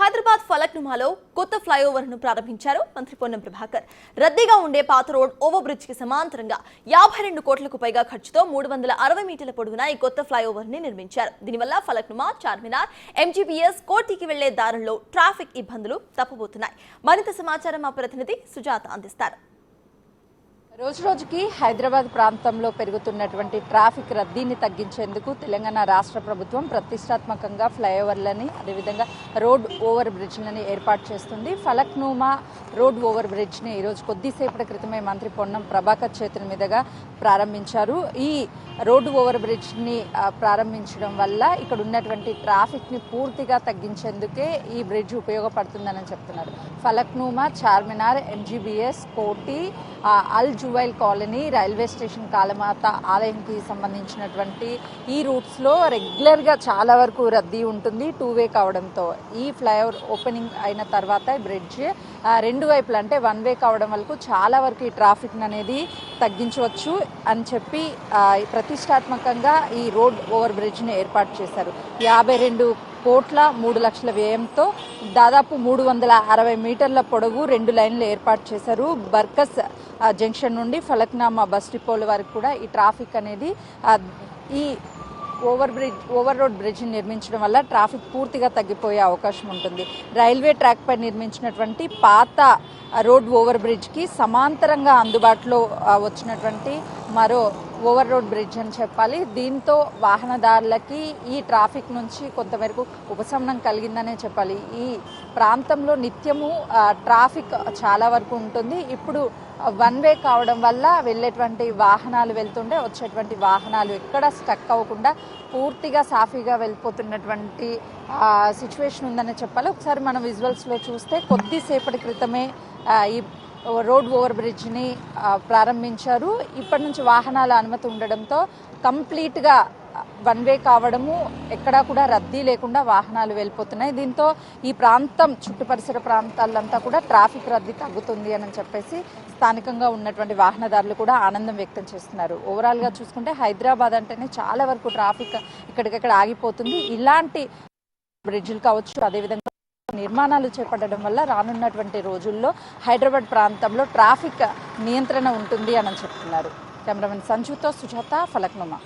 హైదరాబాద్ ఫలక్నుమాలో కొత్త ఫ్లైఓవర్ ను ప్రారంభించారు మంత్రి పొన్నం ప్రభాకర్. రద్దీగా ఉండే పాత రోడ్ ఓవర్ బ్రిడ్జ్ కి సమాంతరంగా 52 కోట్లకు పైగా ఖర్చుతో 360 మీటర్ల పొడవున ఈ కొత్త ఫ్లైఓవర్ ని నిర్మించారు. దీనివల్ల ఫలక్నుమా, చార్మినార్, ఎంజీబీఎస్, కోటికి వెళ్లే దారుల్లో ట్రాఫిక్ ఇబ్బందులు తప్పబోతున్నాయి. మరింత సమాచారం మా ప్రతినిధి సుజాత అందిస్తారు. రోజురోజుకి హైదరాబాద్ ప్రాంతంలో పెరుగుతున్నటువంటి ట్రాఫిక్ రద్దీని తగ్గించేందుకు తెలంగాణ రాష్ట్ర ప్రభుత్వం ప్రతిష్టాత్మకంగా ఫ్లైఓవర్లని అదేవిధంగా రోడ్ ఓవర్ బ్రిడ్జ్లని ఏర్పాటు చేస్తుంది. ఫలక్నుమా రోడ్ ఓవర్ బ్రిడ్జ్ని ఈరోజు కొద్దిసేపటి క్రితమే మంత్రి పొన్నం ప్రభాకర్ చేతుల మీదుగా ప్రారంభించారు. ఈ రోడ్డు ఓవర్ బ్రిడ్జ్ని ప్రారంభించడం వల్ల ఇక్కడ ఉన్నటువంటి ట్రాఫిక్ని పూర్తిగా తగ్గించేందుకే ఈ బ్రిడ్జ్ ఉపయోగపడుతుందని చెప్తున్నారు. ఫలక్నుమా, చార్మినార్, ఎంజీబీఎస్, కోటి, అల్ జువైల్ కాలనీ, రైల్వే స్టేషన్, కాళమాత ఆలయంకి సంబంధించినటువంటి ఈ రూట్స్లో రెగ్యులర్గా చాలా వరకు రద్దీ ఉంటుంది. 2-వే కావడంతో ఈ ఫ్లైఓవర్ ఓపెనింగ్ అయిన తర్వాత ఈ బ్రిడ్జ్ 2 వైపులు అంటే 1-వే కావడం వరకు చాలా వరకు ఈ ట్రాఫిక్ అనేది తగ్గించవచ్చు అని చెప్పి ప్రతిష్టాత్మకంగా ఈ రోడ్ ఓవర్ బ్రిడ్జ్ని ఏర్పాటు చేశారు. 52 కోట్ల 3 లక్షల వ్యయంతో దాదాపు 360 మీటర్ల పొడవు 2 లైన్లు ఏర్పాటు చేశారు. బర్కస్ జంక్షన్ నుండి ఫలక్నామా బస్ డిపోల వరకు కూడా ఈ ట్రాఫిక్ అనేది ఈ ఓవర్ రోడ్ బ్రిడ్జ్ నిర్మించడం వల్ల ట్రాఫిక్ పూర్తిగా తగ్గిపోయే అవకాశం ఉంటుంది. రైల్వే ట్రాక్ పై నిర్మించినటువంటి పాత రోడ్ ఓవర్ బ్రిడ్జ్కి సమాంతరంగా అందుబాటులో వచ్చినటువంటి మరో ఓవర్ రోడ్ బ్రిడ్జ్ అని చెప్పాలి. దీంతో వాహనదారులకి ఈ ట్రాఫిక్ నుంచి కొంతవరకు ఉపశమనం కలిగిందనే చెప్పాలి. ఈ ప్రాంతంలో నిత్యము ట్రాఫిక్ చాలా వరకు ఉంటుంది. ఇప్పుడు 1-వే కావడం వల్ల వెళ్ళేటువంటి వాహనాలు వెళ్తుంటే వచ్చేటువంటి వాహనాలు ఎక్కడ స్టక్ అవ్వకుండా పూర్తిగా సాఫీగా వెళ్ళిపోతున్నటువంటి సిచ్యువేషన్ ఉందనే చెప్పాలి. ఒకసారి మనం విజువల్స్లో చూస్తే కొద్దిసేపటి క్రితమే ఈ రోడ్ ఓవర్ బ్రిడ్జ్ని ప్రారంభించారు. ఇప్పటి నుంచి వాహనాల అనుమతి ఉండడంతో కంప్లీట్గా 1-వే కావడము, ఎక్కడా కూడా రద్దీ లేకుండా వాహనాలు వెళ్ళిపోతున్నాయి. దీంతో ఈ ప్రాంతం చుట్టుపరిసర ప్రాంతాలంతా కూడా ట్రాఫిక్ రద్దీ తగ్గుతుంది అని చెప్పేసి స్థానికంగా ఉన్నటువంటి వాహనదారులు కూడా ఆనందం వ్యక్తం చేస్తున్నారు. ఓవరాల్గా చూసుకుంటే హైదరాబాద్ అంటేనే చాలా వరకు ట్రాఫిక్ ఇక్కడికక్కడ ఆగిపోతుంది. ఇలాంటి బ్రిడ్జ్లు కావచ్చు, అదేవిధంగా నిర్మాణాలు చేపట్టడం వల్ల రానున్నటువంటి రోజుల్లో హైదరాబాద్ ప్రాంతంలో ట్రాఫిక్ నియంత్రణ ఉంటుంది అని చెప్తున్నారు. కెమెరామెన్ సంజుతో సుజాత, ఫలక్నుమా.